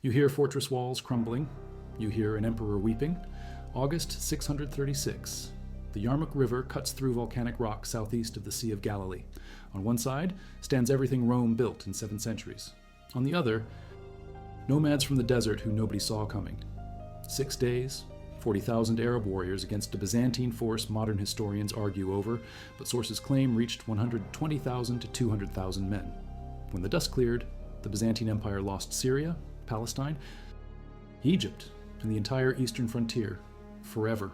You hear fortress walls crumbling. You hear an emperor weeping. August 636. The Yarmouk River cuts through volcanic rock southeast of the Sea of Galilee. On one side stands everything Rome built in 7 centuries. On the other, nomads from the desert who nobody saw coming. 6 days, 40,000 Arab warriors against a Byzantine force modern historians argue over, but sources claim reached 120,000 to 200,000 men. When the dust cleared, the Byzantine Empire lost Syria, Palestine, Egypt, and the entire eastern frontier, forever.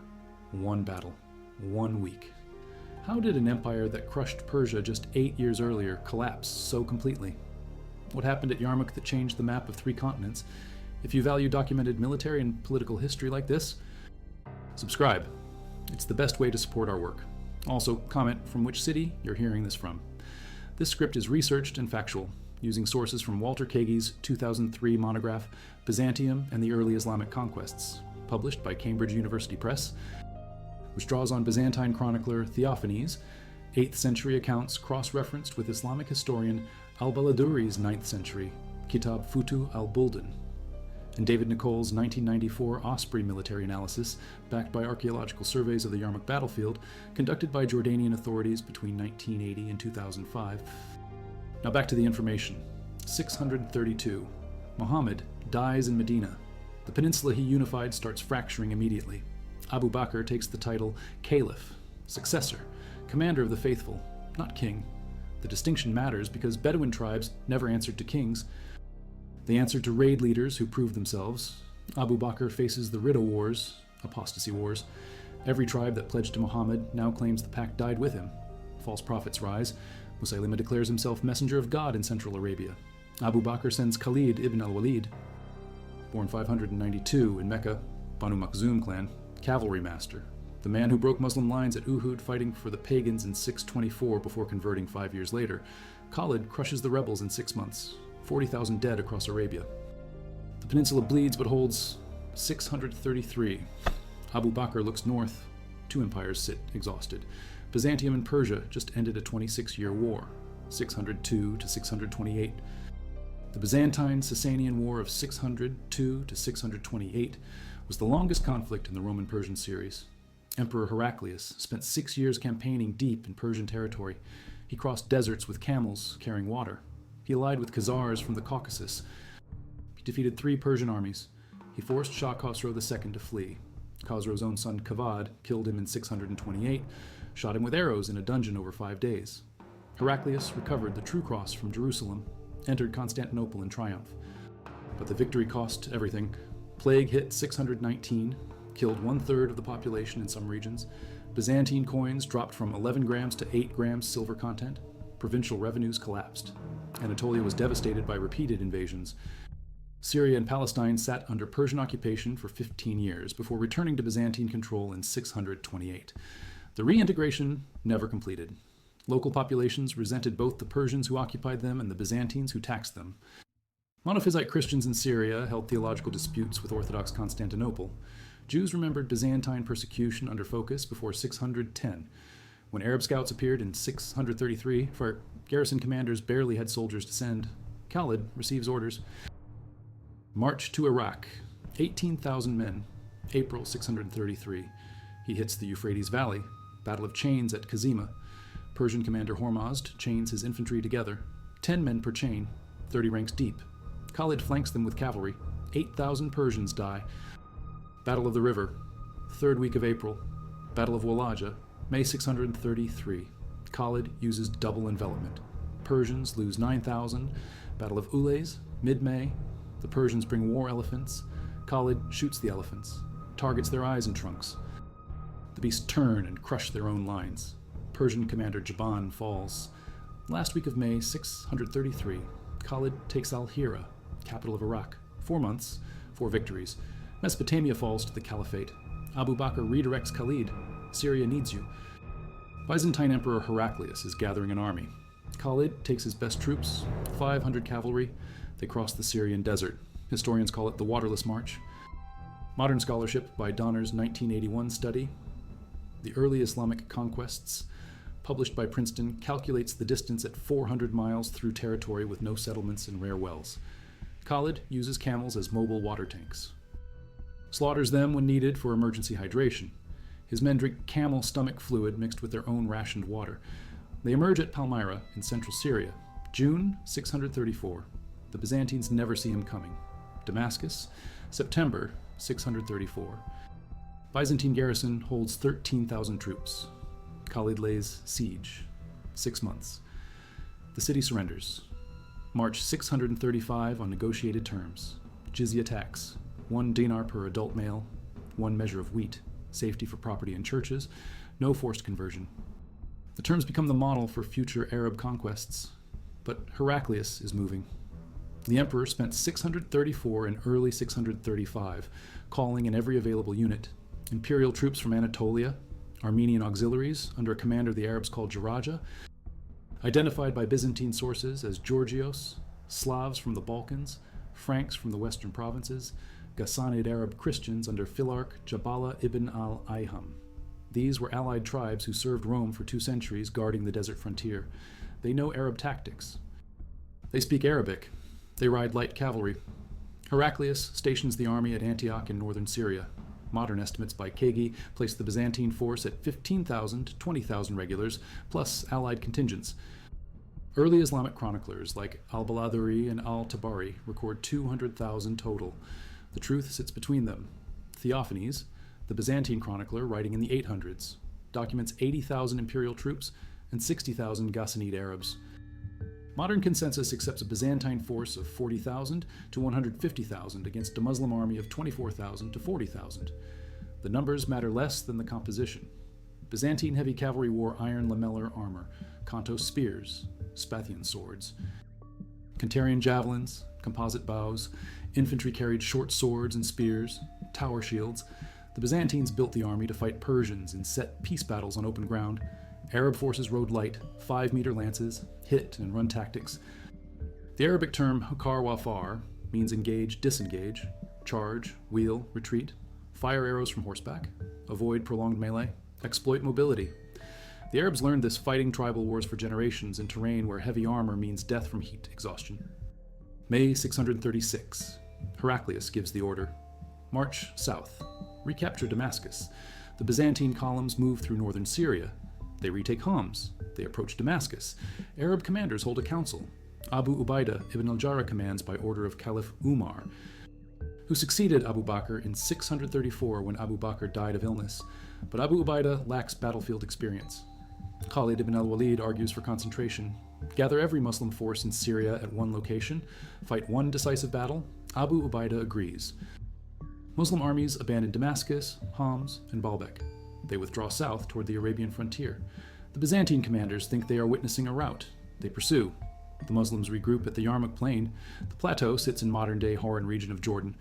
One battle, 1 week. How did an empire that crushed Persia just 8 years earlier collapse so completely? What happened at Yarmouk that changed the map of 3 continents? If you value documented military and political history like this, subscribe. It's the best way to support our work. Also, comment from which city you're hearing this from. This script is researched and factual, using sources from Walter Kagi's 2003 monograph, Byzantium and the Early Islamic Conquests, published by Cambridge University Press, which draws on Byzantine chronicler Theophanes' 8th century accounts cross-referenced with Islamic historian al-Baladuri's 9th century Kitab Futu al-Buldan, and David Nicole's 1994 Osprey military analysis, backed by archaeological surveys of the Yarmouk battlefield, conducted by Jordanian authorities between 1980 and 2005. Now back to the information. 632. Muhammad dies in Medina. The peninsula he unified starts fracturing immediately. Abu Bakr takes the title Caliph, successor, commander of the faithful, not king. The distinction matters because Bedouin tribes never answered to kings. They answered to raid leaders who proved themselves. Abu Bakr faces the Ridda Wars, apostasy wars. Every tribe that pledged to Muhammad now claims the pact died with him. False prophets rise. Musaylima declares himself messenger of God in Central Arabia. Abu Bakr sends Khalid ibn al-Walid, born 592 in Mecca, Banu Makhzum clan, cavalry master, the man who broke Muslim lines at Uhud fighting for the pagans in 624 before converting 5 years later. Khalid crushes the rebels in 6 months, 40,000 dead across Arabia. The peninsula bleeds but holds. 633. Abu Bakr looks north. 2 empires sit exhausted. Byzantium and Persia just ended a 26-year war, 602 to 628. The Byzantine-Sasanian War of 602 to 628 was the longest conflict in the Roman-Persian series. Emperor Heraclius spent 6 years campaigning deep in Persian territory. He crossed deserts with camels carrying water. He allied with Khazars from the Caucasus. He defeated 3 Persian armies. He forced Shah Khosrow II to flee. Khosrow's own son Kavad killed him in 628, shot him with arrows in a dungeon over 5 days. Heraclius recovered the true cross from Jerusalem, entered Constantinople in triumph. But the victory cost everything. Plague hit 619, killed 1/3 of the population in some regions. Byzantine coins dropped from 11 grams to 8 grams silver content. Provincial revenues collapsed. Anatolia was devastated by repeated invasions. Syria and Palestine sat under Persian occupation for 15 years before returning to Byzantine control in 628. The reintegration never completed. Local populations resented both the Persians who occupied them and the Byzantines who taxed them. Monophysite Christians in Syria held theological disputes with Orthodox Constantinople. Jews remembered Byzantine persecution under focus before 610. When Arab scouts appeared in 633, for garrison commanders barely had soldiers to send, Khalid receives orders. March to Iraq, 18,000 men, April 633. He hits the Euphrates Valley, Battle of Chains at Kazima. Persian commander Hormozd chains his infantry together, 10 men per chain, 30 ranks deep. Khalid flanks them with cavalry. 8,000 Persians die. Battle of the River, 3rd week of April. Battle of Walaja, May 633. Khalid uses double envelopment. Persians lose 9,000. Battle of Ulays, mid-May. The Persians bring war elephants. Khalid shoots the elephants, targets their eyes and trunks. The beasts turn and crush their own lines. Persian commander Jaban falls. Last week of May 633, Khalid takes Al-Hira, capital of Iraq. 4 months, 4 victories. Mesopotamia falls to the Caliphate. Abu Bakr redirects Khalid. Syria needs you. Byzantine Emperor Heraclius is gathering an army. Khalid takes his best troops, 500 cavalry. They cross the Syrian desert. Historians call it the Waterless March. Modern scholarship by Donner's 1981 study, The Early Islamic Conquests, published by Princeton, calculates the distance at 400 miles through territory with no settlements and rare wells. Khalid uses camels as mobile water tanks. Slaughters them when needed for emergency hydration. His men drink camel stomach fluid mixed with their own rationed water. They emerge at Palmyra in central Syria, June 634. The Byzantines never see him coming. Damascus, September 634. Byzantine garrison holds 13,000 troops. Khalid lays siege. 6 months. The city surrenders. March 635 on negotiated terms. Jizya tax, 1 dinar per adult male, 1 measure of wheat, safety for property and churches, no forced conversion. The terms become the model for future Arab conquests, but Heraclius is moving. The emperor spent 634 and early 635 calling in every available unit, imperial troops from Anatolia, Armenian auxiliaries under a commander the Arabs called Jaraja, identified by Byzantine sources as Georgios, Slavs from the Balkans, Franks from the western provinces, Ghassanid Arab Christians under Philarch Jabala ibn al-Ayham. These were allied tribes who served Rome for 2 centuries guarding the desert frontier. They know Arab tactics. They speak Arabic. They ride light cavalry. Heraclius stations the army at Antioch in northern Syria. Modern estimates by Kagi place the Byzantine force at 15,000 to 20,000 regulars, plus allied contingents. Early Islamic chroniclers like al-Baladhuri and al-Tabari record 200,000 total. The truth sits between them. Theophanes, the Byzantine chronicler writing in the 800s, documents 80,000 imperial troops and 60,000 Ghassanid Arabs. Modern consensus accepts a Byzantine force of 40,000 to 150,000 against a Muslim army of 24,000 to 40,000. The numbers matter less than the composition. Byzantine heavy cavalry wore iron lamellar armor, Kantos spears, Spathian swords, Cantarian javelins, composite bows. Infantry carried short swords and spears, tower shields. The Byzantines built the army to fight Persians in set peace battles on open ground. Arab forces rode light, 5-meter lances, hit and run tactics. The Arabic term hukar wafar means engage, disengage, charge, wheel, retreat, fire arrows from horseback, avoid prolonged melee, exploit mobility. The Arabs learned this fighting tribal wars for generations in terrain where heavy armor means death from heat exhaustion. May 636. Heraclius gives the order. March south. Recapture Damascus. The Byzantine columns move through northern Syria. They retake Homs. They approach Damascus. Arab commanders hold a council. Abu Ubaidah ibn al-Jarrah commands by order of Caliph Umar, who succeeded Abu Bakr in 634 when Abu Bakr died of illness, but Abu Ubaidah lacks battlefield experience. Khalid ibn al-Walid argues for concentration. Gather every Muslim force in Syria at one location, fight one decisive battle. Abu Ubaidah agrees. Muslim armies abandon Damascus, Homs, and Baalbek. They withdraw south toward the Arabian frontier. The Byzantine commanders think they are witnessing a rout. They pursue. The Muslims regroup at the Yarmouk Plain. The plateau sits in modern-day Hauran region of Jordan,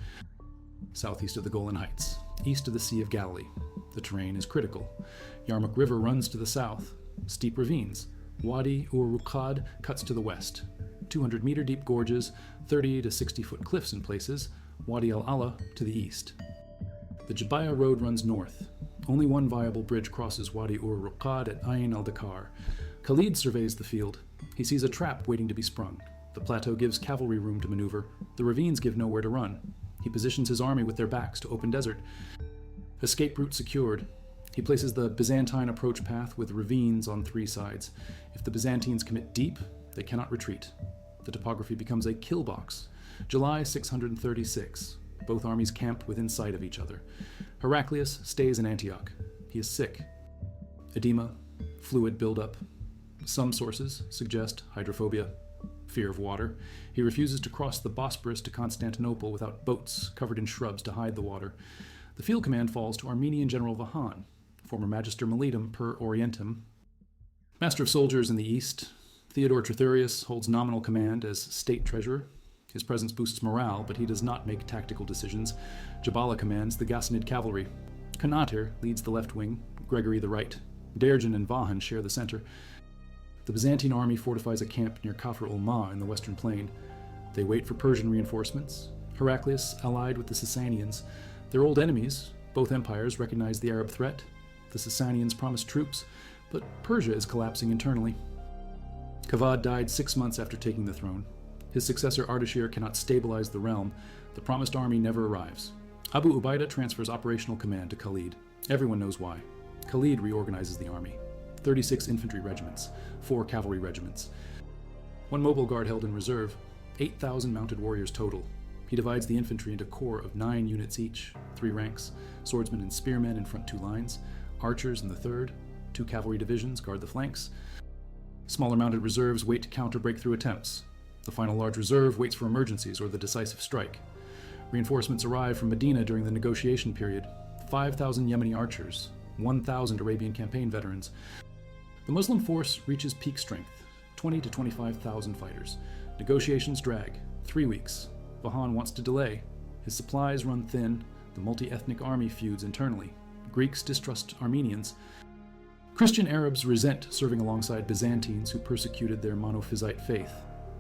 southeast of the Golan Heights, east of the Sea of Galilee. The terrain is critical. Yarmouk River runs to the south. Steep ravines. Wadi ur-Ruqad cuts to the west. 200-meter deep gorges, 30 to 60-foot cliffs in places. Wadi al-Allah to the east. The Jabaya Road runs north. Only one viable bridge crosses Wadi ur-Ruqad at Ain al-Dakar. Khalid surveys the field. He sees a trap waiting to be sprung. The plateau gives cavalry room to maneuver. The ravines give nowhere to run. He positions his army with their backs to open desert. Escape route secured. He places the Byzantine approach path with ravines on 3 sides. If the Byzantines commit deep, they cannot retreat. The topography becomes a kill box. July 636. Both armies camp within sight of each other. Heraclius stays in Antioch. He is sick. Edema, fluid buildup. Some sources suggest hydrophobia, fear of water. He refuses to cross the Bosporus to Constantinople without boats covered in shrubs to hide the water. The field command falls to Armenian General Vahan, former Magister Militum per Orientem. Master of soldiers in the east, Theodore Trithurius holds nominal command as state treasurer. His presence boosts morale, but he does not make tactical decisions. Jabala commands the Ghassanid cavalry. Kanatir leads the left wing, Gregory the right. Derjan and Vahan share the center. The Byzantine army fortifies a camp near Kafr-ul-Ma in the western plain. They wait for Persian reinforcements. Heraclius allied with the Sasanians. Their old enemies, both empires, recognize the Arab threat. The Sasanians promise troops, but Persia is collapsing internally. Kavad died 6 months after taking the throne. His successor Ardashir cannot stabilize the realm. The promised army never arrives. Abu Ubaidah transfers operational command to Khalid. Everyone knows why. Khalid reorganizes the army. 36 infantry regiments, 4 cavalry regiments, 1 mobile guard held in reserve, 8,000 mounted warriors total. He divides the infantry into corps of 9 units each, 3 ranks, swordsmen and spearmen in front 2 lines, archers in the third, 2 cavalry divisions guard the flanks. Smaller mounted reserves wait to counter breakthrough attempts. The final large reserve waits for emergencies or the decisive strike. Reinforcements arrive from Medina during the negotiation period, 5,000 Yemeni archers, 1,000 Arabian campaign veterans. The Muslim force reaches peak strength, 20 to 25,000 fighters. Negotiations drag, 3 weeks. Vahan wants to delay. His supplies run thin. The multi-ethnic army feuds internally. Greeks distrust Armenians. Christian Arabs resent serving alongside Byzantines who persecuted their monophysite faith.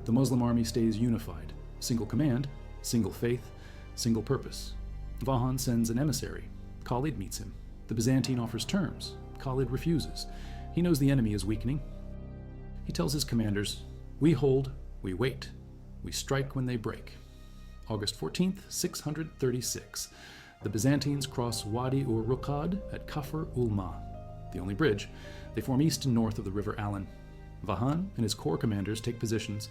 The Muslim army stays unified. Single command, single faith, single purpose. Vahan sends an emissary. Khalid meets him. The Byzantine offers terms. Khalid refuses. He knows the enemy is weakening. He tells his commanders, "We hold, we wait, we strike when they break." August 14th, 636. The Byzantines cross Wadi ur-Ruqad at Kafr ul-Ma, the only bridge. They form east and north of the river Allen. Vahan and his corps commanders take positions.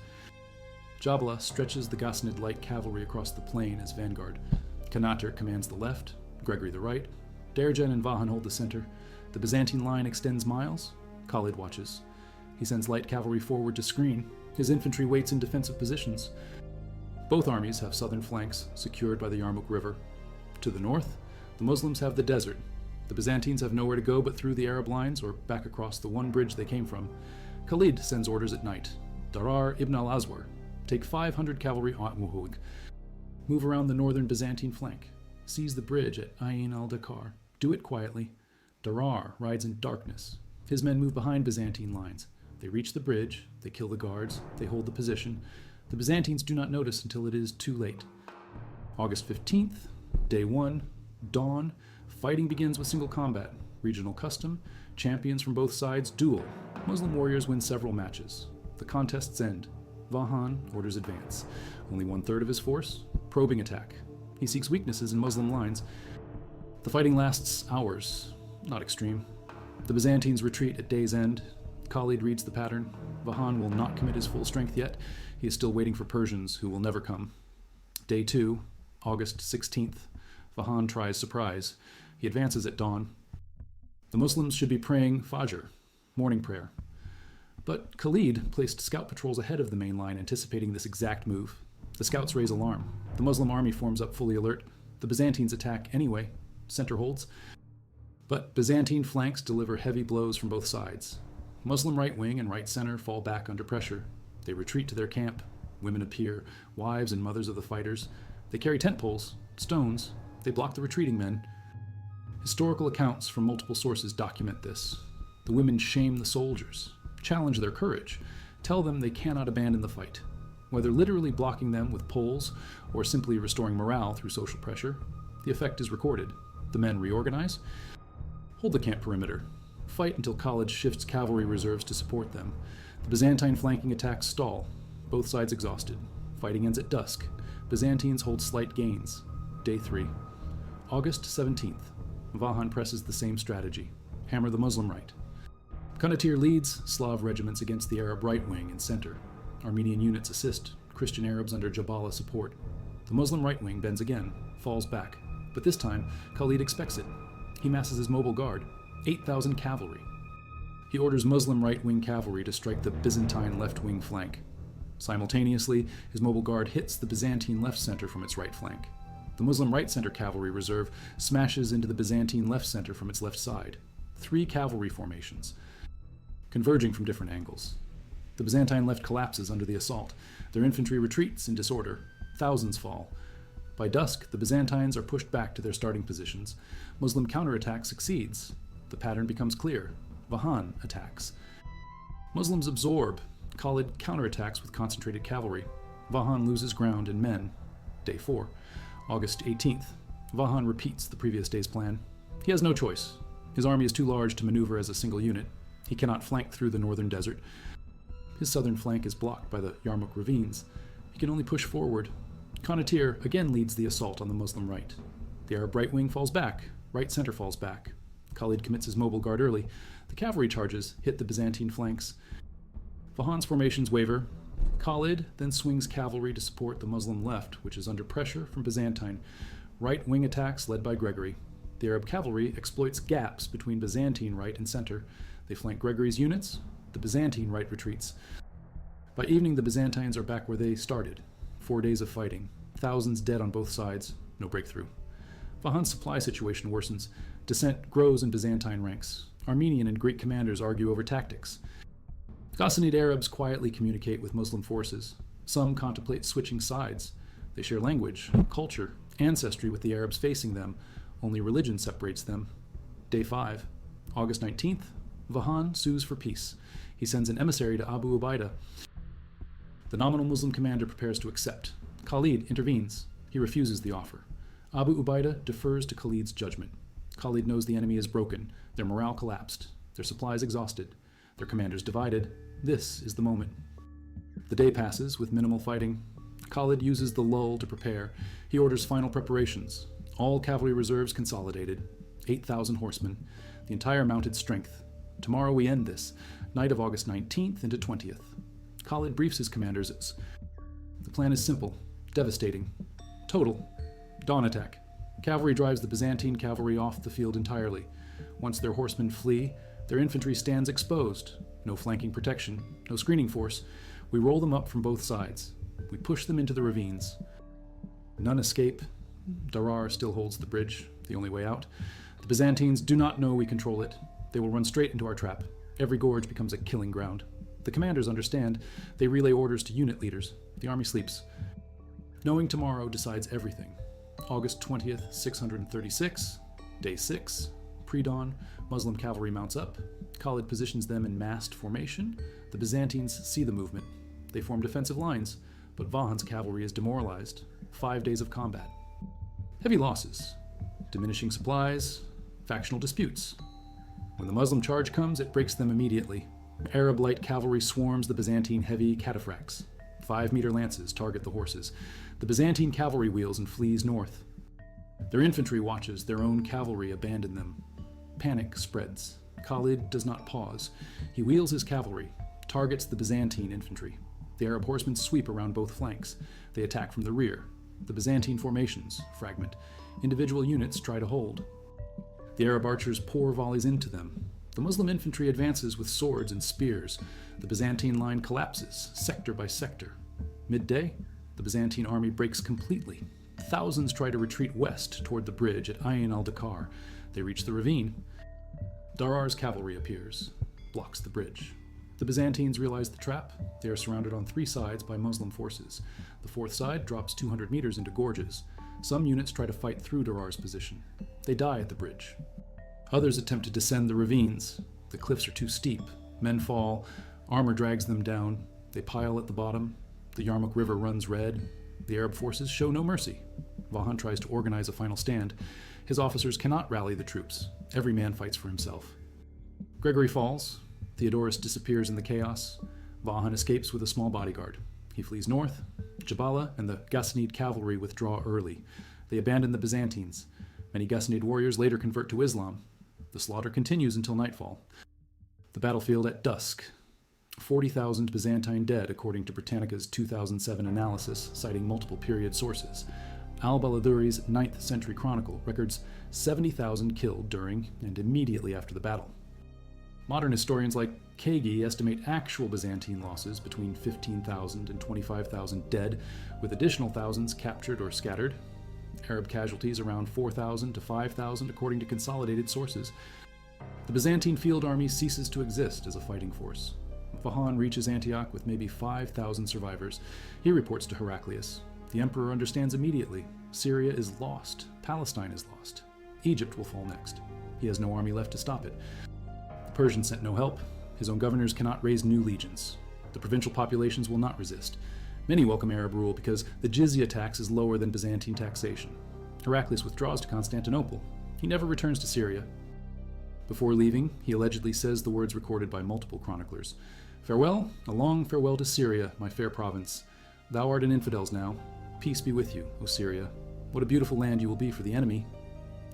Jabala stretches the Ghassanids light cavalry across the plain as vanguard. Kanater commands the left, Gregory the right. Derjan and Vahan hold the center. The Byzantine line extends miles. Khalid watches. He sends light cavalry forward to screen. His infantry waits in defensive positions. Both armies have southern flanks secured by the Yarmouk River. To the north, the Muslims have the desert. The Byzantines have nowhere to go but through the Arab lines or back across the one bridge they came from. Khalid sends orders at night. Darar ibn al-Azwar, take 500 cavalry at Muhug. Move around the northern Byzantine flank. Seize the bridge at Ain al-Dakar. Do it quietly. Darar rides in darkness. His men move behind Byzantine lines. They reach the bridge, they kill the guards, they hold the position. The Byzantines do not notice until it is too late. August 15th, day 1, dawn. Fighting begins with single combat. Regional custom. Champions from both sides duel. Muslim warriors win several matches. The contests end. Vahan orders advance. Only 1/3 of his force. Probing attack. He seeks weaknesses in Muslim lines. The fighting lasts hours. Not extreme. The Byzantines retreat at day's end. Khalid reads the pattern. Vahan will not commit his full strength yet. He is still waiting for Persians who will never come. Day 2, August 16th. Vahan tries surprise. He advances at dawn. The Muslims should be praying Fajr, morning prayer. But Khalid placed scout patrols ahead of the main line, anticipating this exact move. The scouts raise alarm. The Muslim army forms up fully alert. The Byzantines attack anyway. Center holds. But Byzantine flanks deliver heavy blows from both sides. Muslim right wing and right center fall back under pressure. They retreat to their camp. Women appear, wives and mothers of the fighters. They carry tent poles, stones. They block the retreating men. Historical accounts from multiple sources document this. The women shame the soldiers, challenge their courage, tell them they cannot abandon the fight. Whether literally blocking them with poles or simply restoring morale through social pressure, the effect is recorded. The men reorganize, hold the camp perimeter, fight until Khalid shifts cavalry reserves to support them. The Byzantine flanking attacks stall, both sides exhausted. Fighting ends at dusk. Byzantines hold slight gains. Day 3. August 17th. Vahan presses the same strategy. Hammer the Muslim right. Kanatir leads Slav regiments against the Arab right wing and center. Armenian units assist, Christian Arabs under Jabala support. The Muslim right wing bends again, falls back. But this time, Khalid expects it. He masses his mobile guard, 8,000 cavalry. He orders Muslim right-wing cavalry to strike the Byzantine left-wing flank. Simultaneously, his mobile guard hits the Byzantine left center from its right flank. The Muslim right center cavalry reserve smashes into the Byzantine left center from its left side. 3 cavalry formations, converging from different angles. The Byzantine left collapses under the assault. Their infantry retreats in disorder. Thousands fall. By dusk, the Byzantines are pushed back to their starting positions. Muslim counterattack succeeds. The pattern becomes clear. Vahan attacks. Muslims absorb. Khalid counterattacks with concentrated cavalry. Vahan loses ground and men. Day 4, August 18th. Vahan repeats the previous day's plan. He has no choice. His army is too large to maneuver as a single unit. He cannot flank through the northern desert. His southern flank is blocked by the Yarmouk ravines. He can only push forward. Conatir again leads the assault on the Muslim right. The Arab right wing falls back. Right center falls back. Khalid commits his mobile guard early. The cavalry charges hit the Byzantine flanks. Vahan's formations waver. Khalid then swings cavalry to support the Muslim left, which is under pressure from Byzantine right wing attacks led by Gregory. The Arab cavalry exploits gaps between Byzantine right and center. They flank Gregory's units. The Byzantine right retreats. By evening, the Byzantines are back where they started. 4 days of fighting. Thousands dead on both sides. No breakthrough. Vahan's supply situation worsens. Dissent grows in Byzantine ranks. Armenian and Greek commanders argue over tactics. Ghassanid Arabs quietly communicate with Muslim forces. Some contemplate switching sides. They share language, culture, ancestry with the Arabs facing them. Only religion separates them. Day 5. August 19th. Vahan sues for peace. He sends an emissary to Abu Ubaidah. The nominal Muslim commander prepares to accept. Khalid intervenes. He refuses the offer. Abu Ubaidah defers to Khalid's judgment. Khalid knows the enemy is broken. Their morale collapsed. Their supplies exhausted. Their commanders divided. This is the moment. The day passes with minimal fighting. Khalid uses the lull to prepare. He orders final preparations. All cavalry reserves consolidated. 8,000 horsemen. The entire mounted strength. Tomorrow we end this. Night of August 19th into 20th. Khalid briefs his commanders. The plan is simple, devastating. Total. Dawn attack. Cavalry drives the Byzantine cavalry off the field entirely. Once their horsemen flee, their infantry stands exposed. No flanking protection, no screening force. We roll them up from both sides. We push them into the ravines. None escape. Darar still holds the bridge, the only way out. The Byzantines do not know we control it. They will run straight into our trap. Every gorge becomes a killing ground. The commanders understand. They relay orders to unit leaders. The army sleeps. Knowing tomorrow decides everything. August 20th, 636, day 6, pre-dawn, Muslim cavalry mounts up. Khalid positions them in massed formation. The Byzantines see the movement. They form defensive lines, but Vahan's cavalry is demoralized. 5 days of combat. Heavy losses, diminishing supplies, factional disputes. When the Muslim charge comes, it breaks them immediately. Arab light cavalry swarms the Byzantine heavy cataphracts. 5-meter lances target the horses. The Byzantine cavalry wheels and flees north. Their infantry watches their own cavalry abandon them. Panic spreads. Khalid does not pause. He wheels his cavalry, targets the Byzantine infantry. The Arab horsemen sweep around both flanks. They attack from the rear. The Byzantine formations fragment. Individual units try to hold. The Arab archers pour volleys into them. The Muslim infantry advances with swords and spears. The Byzantine line collapses, sector by sector. Midday, the Byzantine army breaks completely. Thousands try to retreat west toward the bridge at Ayn al-Dakar. They reach the ravine. Darar's cavalry appears, blocks the bridge. The Byzantines realize the trap. They are surrounded on 3 sides by Muslim forces. The 4th side drops 200 meters into gorges. Some units try to fight through Darar's position. They die at the bridge. Others attempt to descend the ravines. The cliffs are too steep. Men fall. Armor drags them down. They pile at the bottom. The Yarmouk River runs red. The Arab forces show no mercy. Vahan tries to organize a final stand. His officers cannot rally the troops. Every man fights for himself. Gregory falls. Theodorus disappears in the chaos. Vahan escapes with a small bodyguard. He flees north. Jabala and the Ghassanid cavalry withdraw early. They abandon the Byzantines. Many Ghassanid warriors later convert to Islam. The slaughter continues until nightfall. The battlefield at dusk. 40,000 Byzantine dead, according to Britannica's 2007 analysis, citing multiple period sources. Al-Baladuri's 9th century chronicle records 70,000 killed during and immediately after the battle. Modern historians like Kagi estimate actual Byzantine losses between 15,000 and 25,000 dead, with additional thousands captured or scattered. Arab casualties around 4,000 to 5,000 according to consolidated sources. The Byzantine field army ceases to exist as a fighting force. Vahan reaches Antioch with maybe 5,000 survivors. He reports to Heraclius. The emperor understands immediately. Syria is lost. Palestine is lost. Egypt will fall next. He has no army left to stop it. The Persians sent no help. His own governors cannot raise new legions. The provincial populations will not resist. Many welcome Arab rule because the jizya tax is lower than Byzantine taxation. Heraclius withdraws to Constantinople. He never returns to Syria. Before leaving, he allegedly says the words recorded by multiple chroniclers. "Farewell, a long farewell to Syria, my fair province. Thou art an infidel's now. Peace be with you, O Syria. What a beautiful land you will be for the enemy.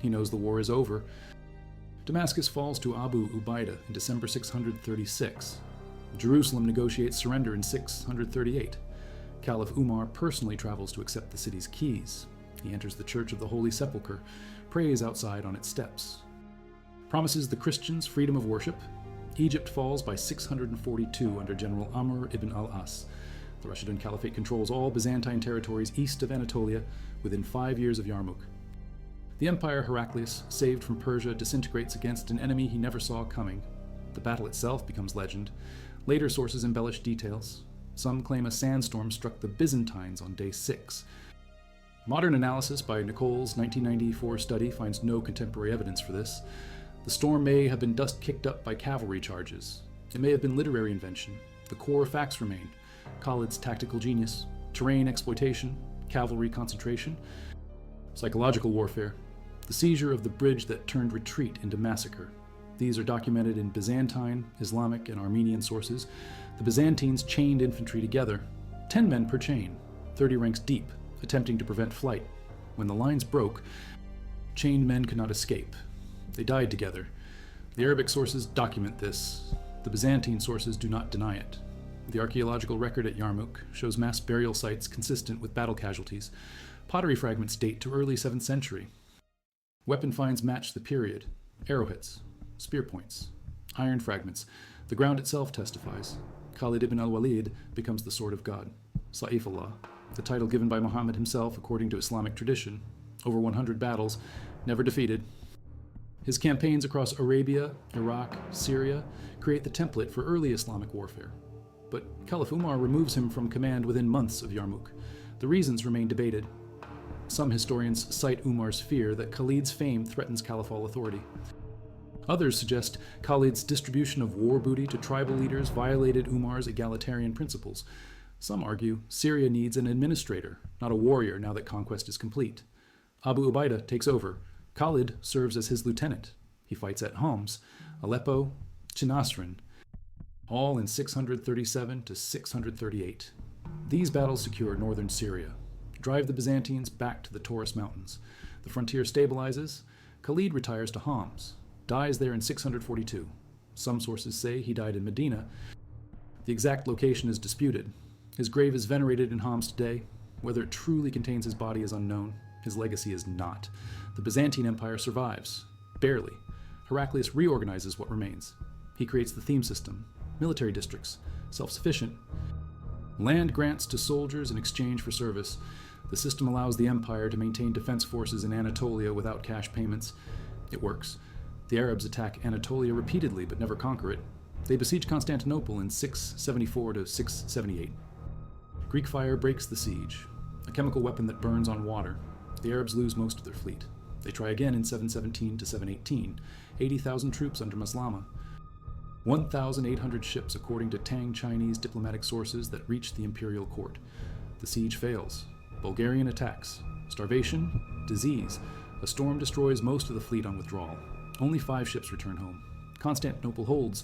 He knows the war is over. Damascus falls to Abu Ubaidah in December 636. Jerusalem negotiates surrender in 638. Caliph Umar personally travels to accept the city's keys. He enters the Church of the Holy Sepulchre, prays outside on its steps. Promises the Christians freedom of worship. Egypt falls by 642 under General Amr ibn al-As. The Rashidun Caliphate controls all Byzantine territories east of Anatolia within 5 years of Yarmouk. The empire Heraclius, saved from Persia, disintegrates against an enemy he never saw coming. The battle itself becomes legend. Later sources embellish details. Some claim a sandstorm struck the Byzantines on day 6. Modern analysis by Nicole's 1994 study finds no contemporary evidence for this. The storm may have been dust kicked up by cavalry charges. It may have been literary invention. The core facts remain: Khalid's tactical genius, terrain exploitation, cavalry concentration, psychological warfare, the seizure of the bridge that turned retreat into massacre. These are documented in Byzantine, Islamic, and Armenian sources. The Byzantines chained infantry together, 10 men per chain, 30 ranks deep, attempting to prevent flight. When the lines broke, chained men could not escape. They died together. The Arabic sources document this. The Byzantine sources do not deny it. The archaeological record at Yarmouk shows mass burial sites consistent with battle casualties. Pottery fragments date to early 7th century. Weapon finds match the period. Arrowheads, spear points, iron fragments. The ground itself testifies. Khalid ibn al-Walid becomes the sword of God, Saifullah, the title given by Muhammad himself according to Islamic tradition. Over 100 battles, never defeated. His campaigns across Arabia, Iraq, Syria create the template for early Islamic warfare. But Caliph Umar removes him from command within months of Yarmouk. The reasons remain debated. Some historians cite Umar's fear that Khalid's fame threatens caliphal authority. Others suggest Khalid's distribution of war booty to tribal leaders violated Umar's egalitarian principles. Some argue Syria needs an administrator, not a warrior, now that conquest is complete. Abu Ubaidah takes over. Khalid serves as his lieutenant. He fights at Homs, Aleppo, Chinasrin, all in 637 to 638. These battles secure northern Syria, drive the Byzantines back to the Taurus Mountains. The frontier stabilizes. Khalid retires to Homs, dies there in 642. Some sources say he died in Medina. The exact location is disputed. His grave is venerated in Homs today. Whether it truly contains his body is unknown. His legacy is not. The Byzantine Empire survives, barely. Heraclius reorganizes what remains. He creates the theme system, military districts, self-sufficient, land grants to soldiers in exchange for service. The system allows the empire to maintain defense forces in Anatolia without cash payments. It works. The Arabs attack Anatolia repeatedly but never conquer it. They besiege Constantinople in 674 to 678. Greek fire breaks the siege, a chemical weapon that burns on water. The Arabs lose most of their fleet. They try again in 717 to 718, 80,000 troops under Maslama. 1,800 ships according to Tang Chinese diplomatic sources that reach the imperial court. The siege fails. Bulgarian attacks. Starvation, disease. A storm destroys most of the fleet on withdrawal. Only 5 ships return home. Constantinople holds.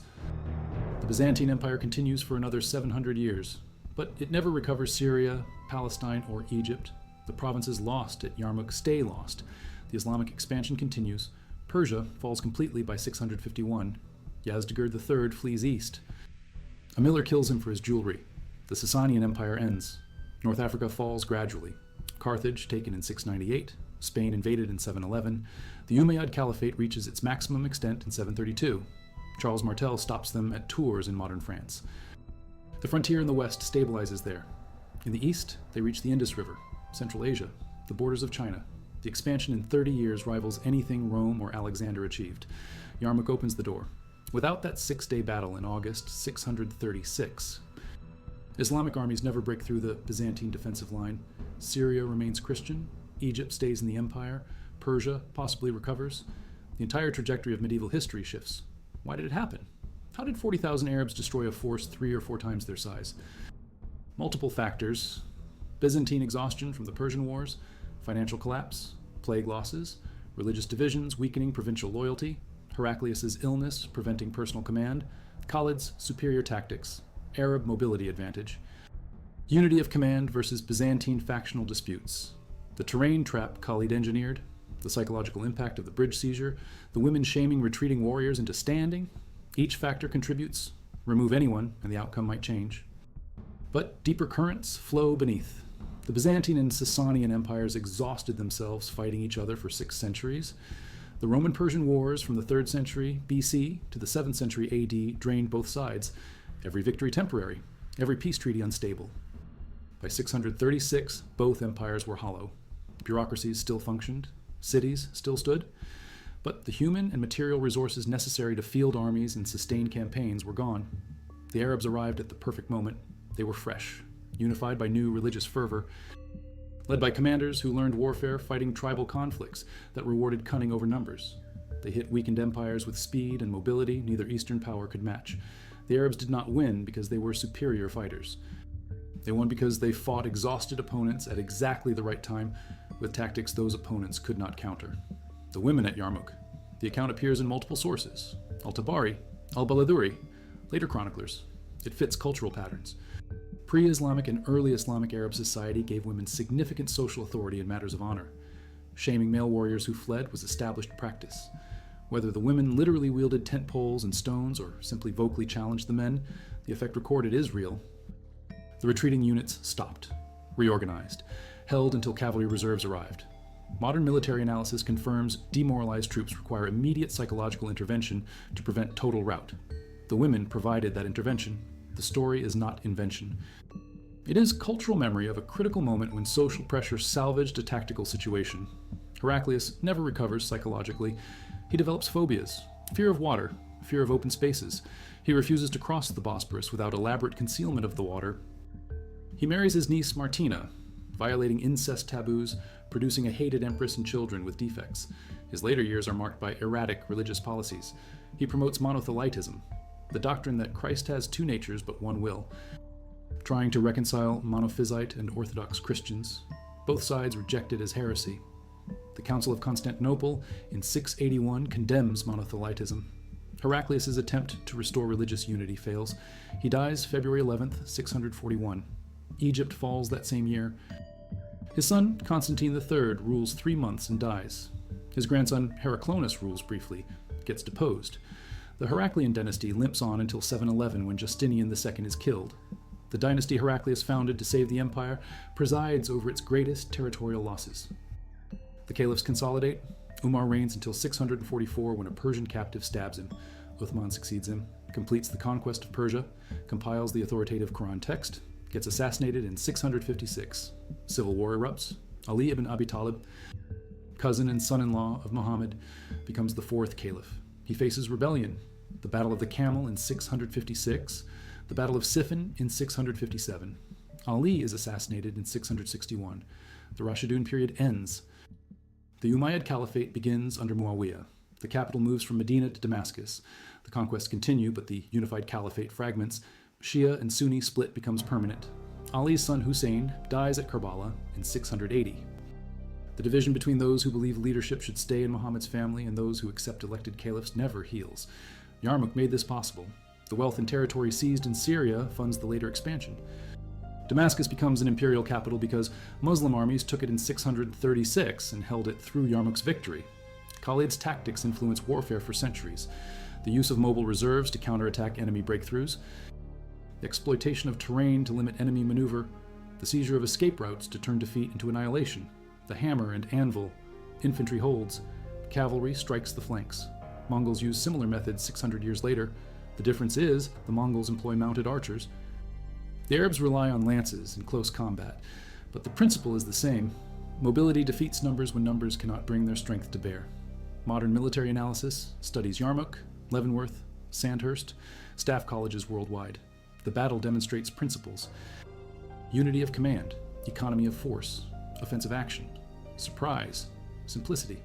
The Byzantine Empire continues for another 700 years, but it never recovers Syria, Palestine, or Egypt. The provinces lost at Yarmouk stay lost. The Islamic expansion continues. Persia falls completely by 651. Yazdegerd III flees east. A miller kills him for his jewelry. The Sasanian Empire ends. North Africa falls gradually. Carthage taken in 698. Spain invaded in 711. The Umayyad Caliphate reaches its maximum extent in 732. Charles Martel stops them at Tours in modern France. The frontier in the west stabilizes there. In the east, they reach the Indus River, Central Asia, the borders of China. The expansion in 30 years rivals anything Rome or Alexander achieved. Yarmouk opens the door. Without that 6-day battle in August 636, Islamic armies never break through the Byzantine defensive line. Syria remains Christian. Egypt stays in the empire. Persia possibly recovers. The entire trajectory of medieval history shifts. Why did it happen? How did 40,000 Arabs destroy a force 3 or 4 times their size? Multiple factors. Byzantine exhaustion from the Persian Wars, financial collapse, plague losses, religious divisions weakening provincial loyalty, Heraclius' illness preventing personal command, Khalid's superior tactics, Arab mobility advantage. Unity of command versus Byzantine factional disputes. The terrain trap Khalid engineered, the psychological impact of the bridge seizure, the women shaming retreating warriors into standing. Each factor contributes. Remove anyone, and the outcome might change. But deeper currents flow beneath. The Byzantine and Sasanian empires exhausted themselves fighting each other for 6 centuries. The Roman-Persian wars from the 3rd century BC to the 7th century AD drained both sides. Every victory temporary, every peace treaty unstable. By 636, both empires were hollow. Bureaucracies still functioned, cities still stood, but the human and material resources necessary to field armies and sustain campaigns were gone. The Arabs arrived at the perfect moment. They were fresh, unified by new religious fervor, led by commanders who learned warfare fighting tribal conflicts that rewarded cunning over numbers. They hit weakened empires with speed and mobility neither Eastern power could match. The Arabs did not win because they were superior fighters. They won because they fought exhausted opponents at exactly the right time with tactics those opponents could not counter. The women at Yarmouk. The account appears in multiple sources. Al-Tabari, Al-Baladuri, later chroniclers. It fits cultural patterns. Pre-Islamic and early Islamic Arab society gave women significant social authority in matters of honor. Shaming male warriors who fled was established practice. Whether the women literally wielded tent poles and stones or simply vocally challenged the men, the effect recorded is real. The retreating units stopped, reorganized, held until cavalry reserves arrived. Modern military analysis confirms demoralized troops require immediate psychological intervention to prevent total rout. The women provided that intervention. The story is not invention. It is cultural memory of a critical moment when social pressure salvaged a tactical situation. Heraclius never recovers psychologically. He develops phobias, fear of water, fear of open spaces. He refuses to cross the Bosporus without elaborate concealment of the water. He marries his niece Martina, violating incest taboos, producing a hated empress and children with defects. His later years are marked by erratic religious policies. He promotes monothelitism, the doctrine that Christ has 2 natures but 1 will, trying to reconcile monophysite and Orthodox Christians. Both sides rejected as heresy. The Council of Constantinople in 681 condemns monothelitism. Heraclius' attempt to restore religious unity fails. He dies February 11th, 641. Egypt falls that same year. His son, Constantine III, rules 3 months and dies. His grandson, Heraclonus, rules briefly, gets deposed. The Heraclian dynasty limps on until 711 when Justinian II is killed. The dynasty Heraclius founded to save the empire presides over its greatest territorial losses. The caliphs consolidate. Umar reigns until 644 when a Persian captive stabs him. Uthman succeeds him, completes the conquest of Persia, compiles the authoritative Quran text, gets assassinated in 656. Civil war erupts. Ali ibn Abi Talib, cousin and son-in-law of Muhammad, becomes the 4th caliph. He faces rebellion, the Battle of the Camel in 656, the Battle of Siffin in 657. Ali is assassinated in 661. The Rashidun period ends. The Umayyad Caliphate begins under Muawiyah. The capital moves from Medina to Damascus. The conquests continue, but the unified caliphate fragments. Shia and Sunni split becomes permanent. Ali's son Hussein dies at Karbala in 680. The division between those who believe leadership should stay in Muhammad's family and those who accept elected caliphs never heals. Yarmouk made this possible. The wealth and territory seized in Syria funds the later expansion. Damascus becomes an imperial capital because Muslim armies took it in 636 and held it through Yarmouk's victory. Khalid's tactics influenced warfare for centuries. The use of mobile reserves to counterattack enemy breakthroughs, the exploitation of terrain to limit enemy maneuver, the seizure of escape routes to turn defeat into annihilation, the hammer and anvil, infantry holds, cavalry strikes the flanks. Mongols use similar methods 600 years later. The difference is the Mongols employ mounted archers. The Arabs rely on lances in close combat, but the principle is the same. Mobility defeats numbers when numbers cannot bring their strength to bear. Modern military analysis studies Yarmouk, Leavenworth, Sandhurst, staff colleges worldwide. The battle demonstrates principles: unity of command, economy of force, offensive action, surprise, simplicity.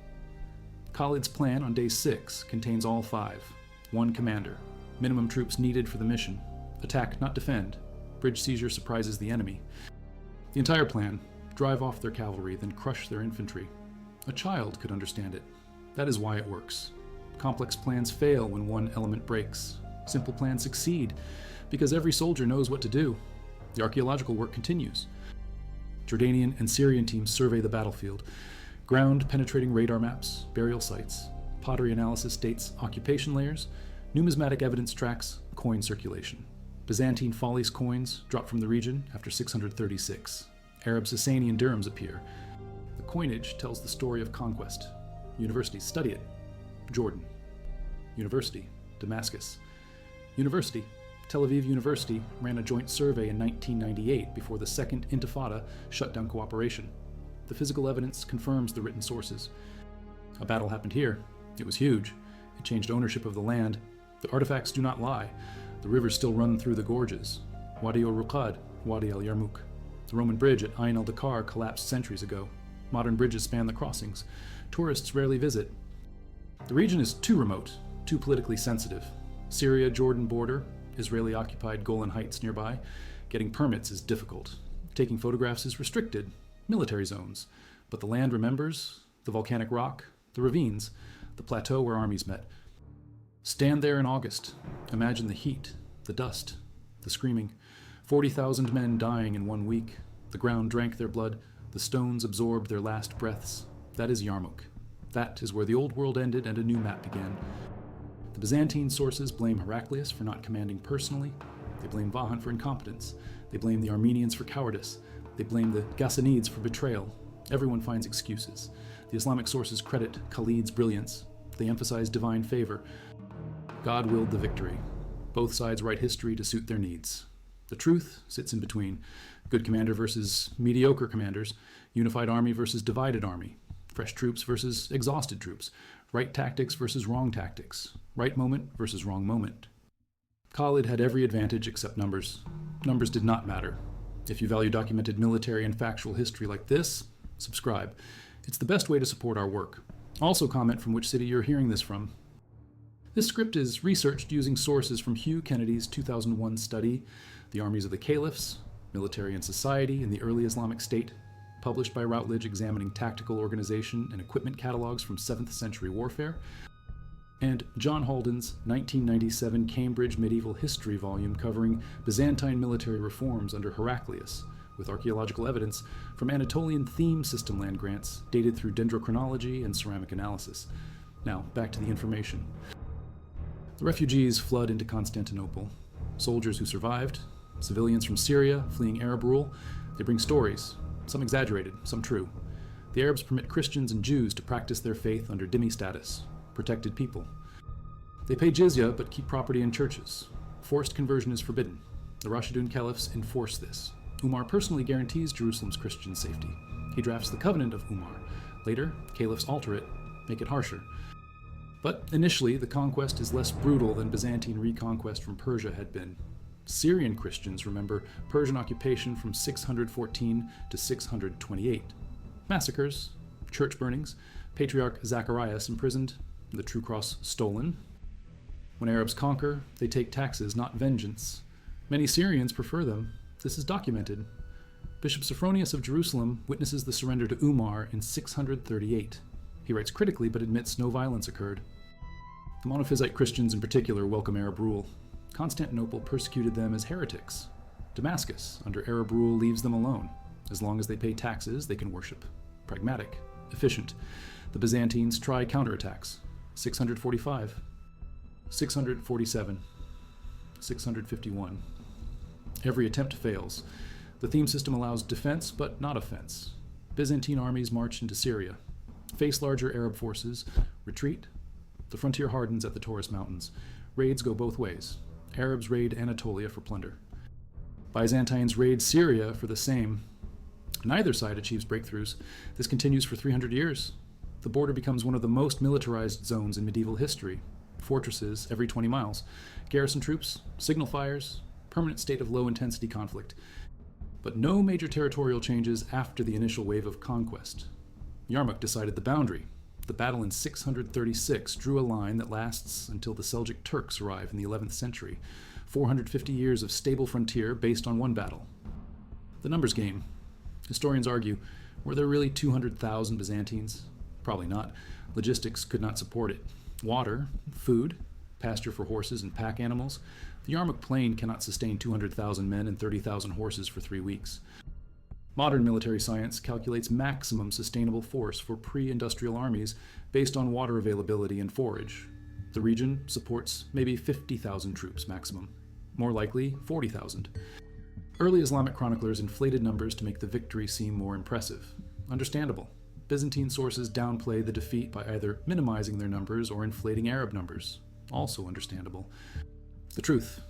Khalid's plan on day 6 contains all 5. 1 commander, minimum troops needed for the mission, attack not defend, bridge seizure surprises the enemy. The entire plan: drive off their cavalry, then crush their infantry. A child could understand it. That is why it works. Complex plans fail when one element breaks. Simple plans succeed because every soldier knows what to do. The archaeological work continues. Jordanian and Syrian teams survey the battlefield. Ground-penetrating radar maps, burial sites, pottery analysis dates occupation layers, numismatic evidence tracks coin circulation. Byzantine Follies coins drop from the region after 636. Arab Sasanian dirhams appear. The coinage tells the story of conquest. Universities study it. Jordan. University, Damascus. University, Tel Aviv University ran a joint survey in 1998 before the Second Intifada shut down cooperation. The physical evidence confirms the written sources. A battle happened here. It was huge. It changed ownership of the land. The artifacts do not lie. The rivers still run through the gorges. Wadi al-Ruqad, Wadi al-Yarmouk. The Roman bridge at Ain al-Dakar collapsed centuries ago. Modern bridges span the crossings. Tourists rarely visit. The region is too remote, too politically sensitive. Syria-Jordan border, Israeli-occupied Golan Heights nearby. Getting permits is difficult. Taking photographs is restricted. Military zones. But the land remembers, the volcanic rock, the ravines, the plateau where armies met. Stand there in August. Imagine the heat, the dust, the screaming. 40,000 men dying in 1 week. The ground drank their blood. The stones absorbed their last breaths. That is Yarmouk. That is where the old world ended and a new map began. The Byzantine sources blame Heraclius for not commanding personally. They blame Vahan for incompetence. They blame the Armenians for cowardice. They blame the Ghassanids for betrayal. Everyone finds excuses. The Islamic sources credit Khalid's brilliance. They emphasize divine favor. God willed the victory. Both sides write history to suit their needs. The truth sits in between. Good commander versus mediocre commanders. Unified army versus divided army. Fresh troops versus exhausted troops. Right tactics versus wrong tactics. Right moment versus wrong moment. Khalid had every advantage except numbers. Numbers did not matter. If you value documented military and factual history like this, subscribe. It's the best way to support our work. Also comment from which city you're hearing this from. This script is researched using sources from Hugh Kennedy's 2001 study, The Armies of the Caliphs, Military and Society in the Early Islamic State, published by Routledge examining tactical organization and equipment catalogs from 7th century warfare, and John Halden's 1997 Cambridge Medieval History volume covering Byzantine military reforms under Heraclius, with archaeological evidence from Anatolian theme system land grants dated through dendrochronology and ceramic analysis. Now, back to the information. The refugees flood into Constantinople. Soldiers who survived, civilians from Syria fleeing Arab rule, they bring stories, some exaggerated, some true. The Arabs permit Christians and Jews to practice their faith under dhimmi status, protected people. They pay jizya but keep property in churches. Forced conversion is forbidden. The Rashidun caliphs enforce this. Umar personally guarantees Jerusalem's Christian safety. He drafts the Covenant of Umar. Later, caliphs alter it, make it harsher. But initially, the conquest is less brutal than Byzantine reconquest from Persia had been. Syrian Christians remember Persian occupation from 614 to 628. Massacres, church burnings, Patriarch Zacharias imprisoned, the true cross stolen. When Arabs conquer, they take taxes, not vengeance. Many Syrians prefer them. This is documented. Bishop Sophronius of Jerusalem witnesses the surrender to Umar in 638. He writes critically but admits no violence occurred. The Monophysite Christians in particular welcome Arab rule. Constantinople persecuted them as heretics. Damascus, under Arab rule, leaves them alone. As long as they pay taxes, they can worship. Pragmatic, efficient. The Byzantines try counterattacks. 645, 647, 651. Every attempt fails. The theme system allows defense but not offense. Byzantine armies march into Syria. Face larger Arab forces, retreat. The frontier hardens at the Taurus Mountains. Raids go both ways. Arabs raid Anatolia for plunder. Byzantines raid Syria for the same. Neither side achieves breakthroughs. This continues for 300 years. The border becomes one of the most militarized zones in medieval history. Fortresses every 20 miles. Garrison troops, signal fires, permanent state of low-intensity conflict. But no major territorial changes after the initial wave of conquest. Yarmouk decided the boundary. The battle in 636 drew a line that lasts until the Seljuk Turks arrive in the 11th century. 450 years of stable frontier based on one battle. The numbers game. Historians argue, were there really 200,000 Byzantines? Probably not. Logistics could not support it. Water, food, pasture for horses and pack animals. The Yarmouk Plain cannot sustain 200,000 men and 30,000 horses for 3 weeks. Modern military science calculates maximum sustainable force for pre-industrial armies based on water availability and forage. The region supports maybe 50,000 troops maximum, more likely 40,000. Early Islamic chroniclers inflated numbers to make the victory seem more impressive. Understandable. Byzantine sources downplay the defeat by either minimizing their numbers or inflating Arab numbers. Also understandable. The truth.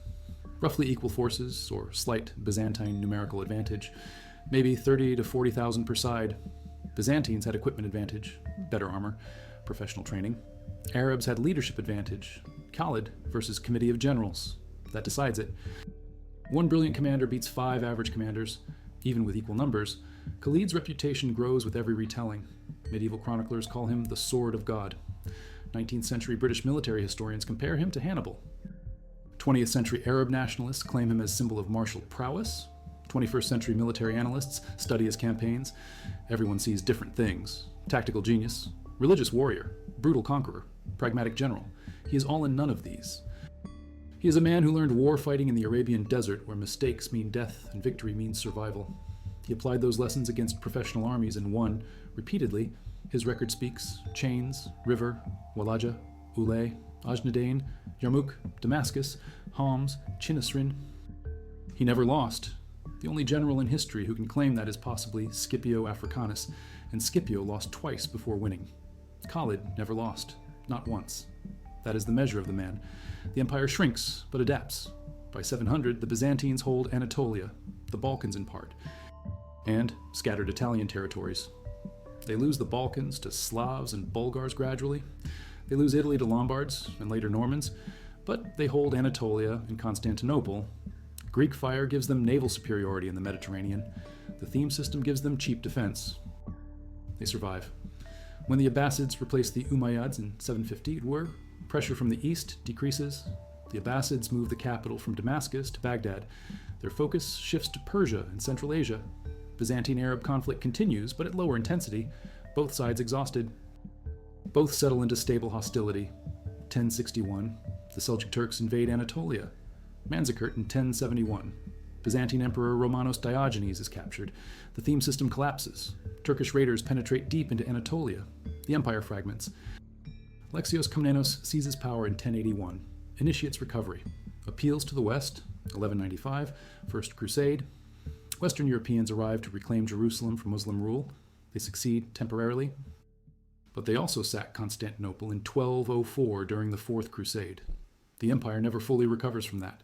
Roughly equal forces, or slight Byzantine numerical advantage, maybe 30 to 40,000 per side. Byzantines had equipment advantage, better armor, professional training. Arabs had leadership advantage, Khalid versus committee of generals. That decides it. One brilliant commander beats 5 average commanders, even with equal numbers. Khalid's reputation grows with every retelling. Medieval chroniclers call him the Sword of God. 19th century British military historians compare him to Hannibal. 20th century Arab nationalists claim him as symbol of martial prowess. 21st century military analysts study his campaigns. Everyone sees different things. Tactical genius, religious warrior, brutal conqueror, pragmatic general. He is all in none of these. He is a man who learned war fighting in the Arabian desert, where mistakes mean death and victory means survival. He applied those lessons against professional armies and won, repeatedly. His record speaks: Chains, River, Walaja, Ulay, Ajnadain, Yarmouk, Damascus, Homs, Chinisrin. He never lost. The only general in history who can claim that is possibly Scipio Africanus, and Scipio lost twice before winning. Khalid never lost, not once. That is the measure of the man. The empire shrinks, but adapts. By 700, the Byzantines hold Anatolia, the Balkans in part, and scattered Italian territories. They lose the Balkans to Slavs and Bulgars gradually. They lose Italy to Lombards and later Normans, but they hold Anatolia and Constantinople. Greek fire gives them naval superiority in the Mediterranean. The theme system gives them cheap defense. They survive. When the Abbasids replace the Umayyads in 750, pressure from the east decreases. The Abbasids move the capital from Damascus to Baghdad. Their focus shifts to Persia and Central Asia. Byzantine-Arab conflict continues, but at lower intensity, both sides exhausted. Both settle into stable hostility. 1061, the Seljuk Turks invade Anatolia. Manzikert in 1071. Byzantine Emperor Romanos Diogenes is captured. The theme system collapses. Turkish raiders penetrate deep into Anatolia. The empire fragments. Alexios Komnenos seizes power in 1081, initiates recovery, appeals to the West, 1195, First Crusade. Western Europeans arrive to reclaim Jerusalem from Muslim rule. They succeed temporarily, but they also sack Constantinople in 1204 during the Fourth Crusade. The empire never fully recovers from that.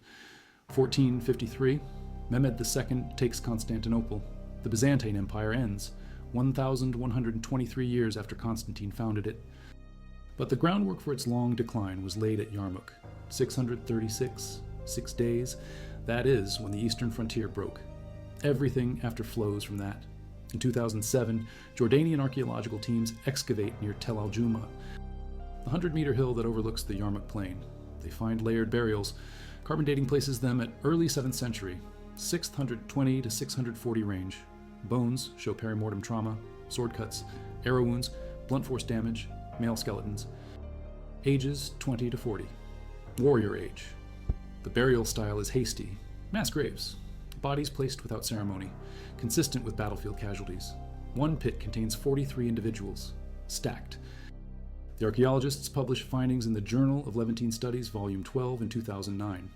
1453, Mehmed II takes Constantinople. The Byzantine Empire ends, 1,123 years after Constantine founded it. But the groundwork for its long decline was laid at Yarmouk, 636, 6 days. That is when the eastern frontier broke. Everything after flows from that. In 2007, Jordanian archaeological teams excavate near Tel al-Juma, the 100-meter hill that overlooks the Yarmouk Plain. They find layered burials. Carbon dating places them at early 7th century, 620 to 640 range. Bones show perimortem trauma, sword cuts, arrow wounds, blunt force damage, male skeletons. Ages 20 to 40. Warrior age. The burial style is hasty. Mass graves. Bodies placed without ceremony, consistent with battlefield casualties. One pit contains 43 individuals, stacked. The archaeologists published findings in the Journal of Levantine Studies, Volume 12 in 2009.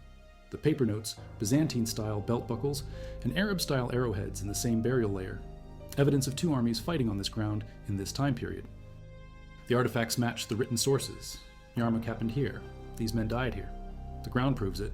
The paper notes Byzantine-style belt buckles and Arab-style arrowheads in the same burial layer, evidence of 2 armies fighting on this ground in this time period. The artifacts match the written sources. Yarmouk happened here. These men died here. The ground proves it.